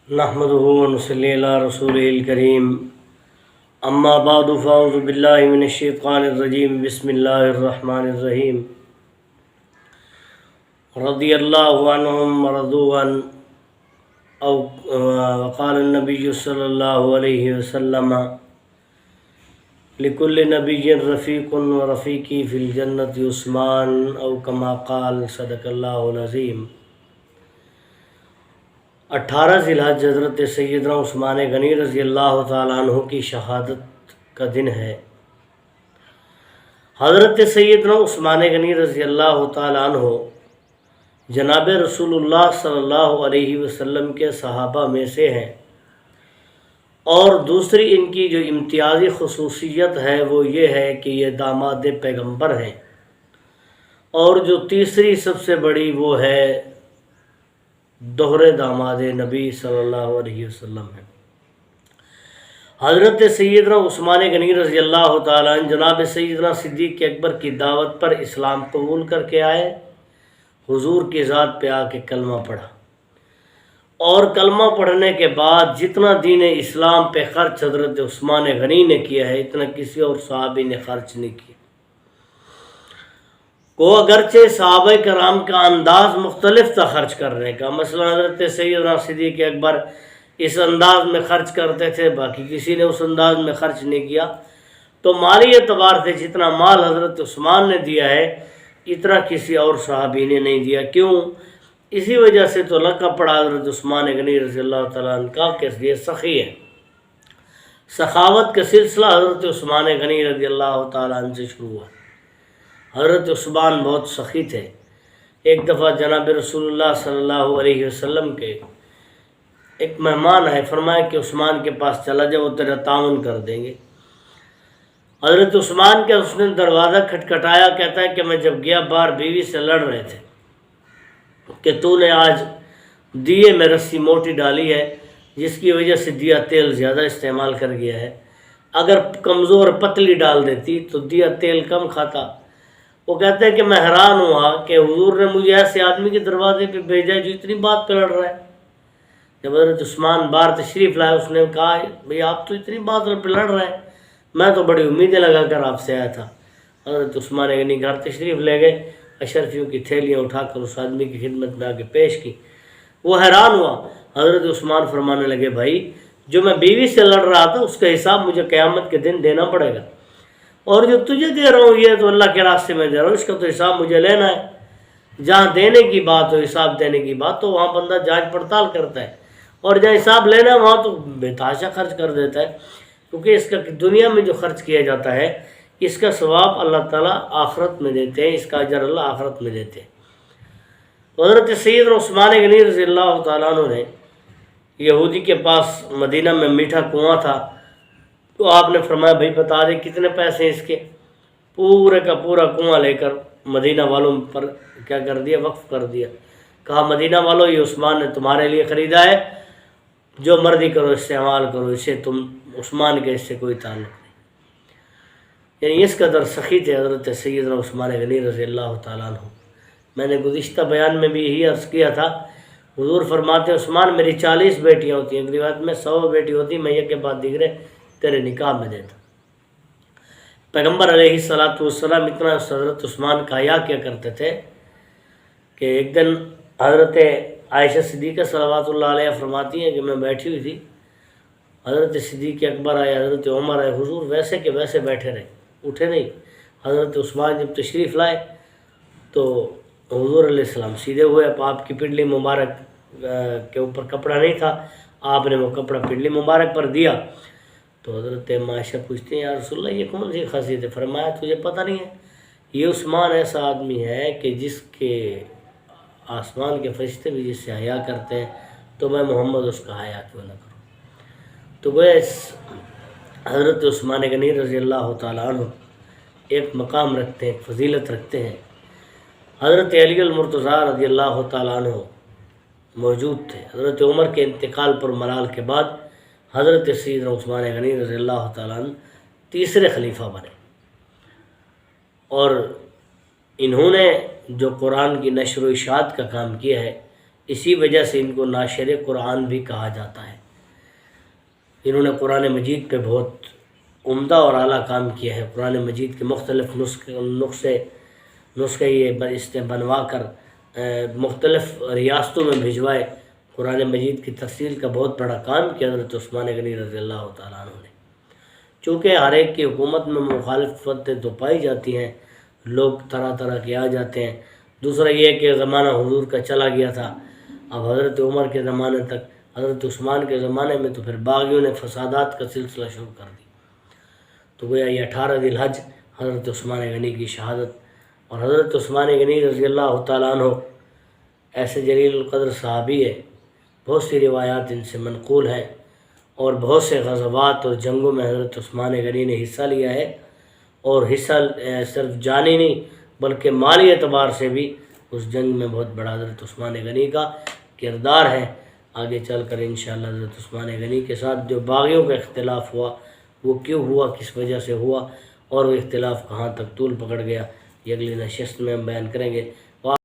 نحمده ونصلي على رسوله الكريم اما بعد فاعوذ بالله من الشيطان الرجيم بسم الله الرحمن الرحيم رضي الله عنهم ورضوا عنه وقال النبي صلى الله عليه وسلم لكل نبي رفيق ورفيقي في الجنة عثمان او كما قال صدق الله العظيم۔ 18 ذی الحج حضرت سیدنا عثمان غنی رضی اللہ تعالیٰ عنہ کی شہادت کا دن ہے۔ حضرت سیدنا عثمان غنی رضی اللہ تعالیٰ عنہ جناب رسول اللہ صلی اللہ علیہ وسلم کے صحابہ میں سے ہیں، اور دوسری ان کی جو امتیازی خصوصیت ہے وہ یہ ہے کہ یہ داماد پیغمبر ہیں، اور جو تیسری سب سے بڑی وہ ہے دوہرے داماد نبی صلی اللہ علیہ وسلم ہے۔ حضرت سیدنا عثمان غنی رضی اللہ تعالیٰ عنہ جناب سیدنا صدیق اکبر کی دعوت پر اسلام قبول کر کے آئے، حضور کی ذات پہ آ کے کلمہ پڑھا، اور کلمہ پڑھنے کے بعد جتنا دین اسلام پہ خرچ حضرت عثمان غنی نے کیا ہے اتنا کسی اور صحابی نے خرچ نہیں کیا۔ کو اگرچہ صحابہ کرام کا انداز مختلف تھا خرچ کرنے کا، مثلا حضرت سیدنا صدیق اکبر اس انداز میں خرچ کرتے تھے، باقی کسی نے اس انداز میں خرچ نہیں کیا، تو مالی اعتبار سے جتنا مال حضرت عثمان نے دیا ہے اتنا کسی اور صحابی نے نہیں دیا۔ کیوں؟ اسی وجہ سے تو لقب پڑا حضرت عثمان غنی رضی اللہ تعالیٰ عنہ کا کہ یہ سخی ہے۔ سخاوت کا سلسلہ حضرت عثمان غنی رضی اللہ تعالیٰ عنہ سے شروع ہوا۔ حضرت عثمان بہت سخی تھے۔ ایک دفعہ جناب رسول اللہ صلی اللہ علیہ وسلم کے ایک مہمان ہے، فرمایا کہ عثمان کے پاس چلا جا، وہ تیرا تعاون کر دیں گے۔ حضرت عثمان کے اس نے دروازہ کھٹکھٹایا، کہتا ہے کہ میں جب گیا باہر بیوی سے لڑ رہے تھے کہ تو نے آج دیے میں رسی موٹی ڈالی ہے جس کی وجہ سے دیا تیل زیادہ استعمال کر گیا ہے، اگر کمزور پتلی ڈال دیتی تو دیا تیل کم کھاتا۔ وہ کہتے ہیں کہ میں حیران ہوا کہ حضور نے مجھے ایسے آدمی کے دروازے پہ بھیجا جو اتنی بات پہ لڑ رہا ہے۔ جب حضرت عثمان باہر تشریف لائے اس نے کہا بھئی آپ تو اتنی بات پہ لڑ رہے ہیں، میں تو بڑی امیدیں لگا کر آپ سے آیا تھا۔ حضرت عثمان غنی گھر تشریف لے گئے، اشرفیوں کی تھیلیاں اٹھا کر اس آدمی کی خدمت میں آ کے پیش کی۔ وہ حیران ہوا۔ حضرت عثمان فرمانے لگے بھائی جو میں بیوی سے لڑ رہا تھا اس کا حساب مجھے قیامت کے دن دینا پڑے گا، اور جو تجھے دے رہا ہوں یہ تو اللہ کے راستے میں دے رہا ہوں، اس کا تو حساب مجھے لینا ہے۔ جہاں دینے کی بات ہو، حساب دینے کی بات تو وہاں بندہ جانچ پڑتال کرتا ہے، اور جہاں حساب لینا ہے وہاں تو بے تحاشا خرچ کر دیتا ہے، کیونکہ اس کا دنیا میں جو خرچ کیا جاتا ہے اس کا ثواب اللہ تعالیٰ آخرت میں دیتے ہیں، اس کا اجر اللہ آخرت میں دیتے ہیں۔ حضرت سیدنا عثمان غنی رضی اللہ تعالیٰ عنہ نے یہودی کے پاس مدینہ میں میٹھا کنواں تھا، تو آپ نے فرمایا بھائی بتا دے کتنے پیسے ہیں اس کے۔ پورے کا پورا کنواں لے کر مدینہ والوں پر کیا کر دیا، وقف کر دیا۔ کہا مدینہ والوں یہ عثمان نے تمہارے لیے خریدا ہے، جو مرضی کرو استعمال کرو، اسے تم عثمان کے اس سے کوئی تعلق نہیں۔ یعنی اس قدر سخی تھے حضرت سیدنا عثمان غنی رضی اللہ تعالیٰ عنہ۔ میں نے گزشتہ بیان میں بھی یہی عرض کیا تھا، حضور فرماتے عثمان میری 40 بیٹیاں ہوتی ہیں، ایک روایت میں 100 بیٹی ہوتی، میں یہ کے بعد دیگرے تیرے نکاح میں دیتا۔ پیغمبر علیہ السلام اتنا حضرت عثمان کا حیا کیا کرتے تھے کہ ایک دن حضرت عائشہ صدیقہ صلوات اللہ علیہ فرماتی ہیں کہ میں بیٹھی ہوئی تھی، حضرت صدیق اکبر آئے، حضرت عمر آئے، حضور ویسے کہ ویسے بیٹھے رہے، اٹھے نہیں۔ حضرت عثمان جب تشریف لائے تو حضور علیہ السلام سیدھے ہوئے، آپ کی پنڈلی مبارک کے اوپر کپڑا نہیں تھا، آپ نے وہ کپڑا پنڈلی مبارک پر دیا۔ تو حضرت عائشہ پوچھتے ہیں یا رسول اللہ یہ کون سی خاصیت ہے؟ فرمایا تجھے پتہ نہیں ہے، یہ عثمان ایسا آدمی ہے کہ جس کے آسمان کے فرشتے بھی جس سے حیا کرتے ہیں، تو میں محمد اس کا حیا کیوں نہ کروں۔ تو گویا اس حضرت عثمان غنی رضی اللہ تعالیٰ عنہ ایک مقام رکھتے ہیں، ایک فضیلت رکھتے ہیں۔ حضرت علی المرتضیٰ رضی اللہ تعالیٰ عنہ موجود تھے۔ حضرت عمر کے انتقال پر ملال کے بعد حضرت سیدنا عثمان غنی رضی اللہ تعالیٰ عنہ تیسرے خلیفہ بنے، اور انہوں نے جو قرآن کی نشر و اشاعت کا کام کیا ہے اسی وجہ سے ان کو ناشر قرآن بھی کہا جاتا ہے۔ انہوں نے قرآن مجید پہ بہت عمدہ اور اعلیٰ کام کیا ہے۔ قرآن مجید کے مختلف نسخے یہ بنوا کر مختلف ریاستوں میں بھجوائے۔ قرآن مجید کی تفصیل کا بہت بڑا کام کیا حضرت عثمان غنی رضی اللہ تعالیٰ عنہ نے۔ چونکہ ہر ایک کی حکومت میں مخالفتیں تو پائی جاتی ہیں، لوگ طرح طرح کے آ جاتے ہیں۔ دوسرا یہ کہ زمانہ حضور کا چلا گیا تھا، اب حضرت عمر کے زمانے تک، حضرت عثمان کے زمانے میں تو پھر باغیوں نے فسادات کا سلسلہ شروع کر دی۔ تو گویا یہ 18 ذی الحج حضرت عثمان غنی کی شہادت، اور حضرت عثمان غنی رضی اللہ تعالیٰ عنہ ایسے جلیل القدر صحابی ہے، بہت سی روایات ان سے منقول ہیں، اور بہت سے غزوات اور جنگوں میں حضرت عثمان غنی نے حصہ لیا ہے، اور حصہ صرف جانی نہیں بلکہ مالی اعتبار سے بھی اس جنگ میں بہت بڑا حضرت عثمان غنی کا کردار ہے۔ آگے چل کر انشاءاللہ حضرت عثمان غنی کے ساتھ جو باغیوں کا اختلاف ہوا وہ کیوں ہوا، کس وجہ سے ہوا، اور وہ اختلاف کہاں تک طول پکڑ گیا، یہ اگلی نشست میں ہم بیان کریں گے۔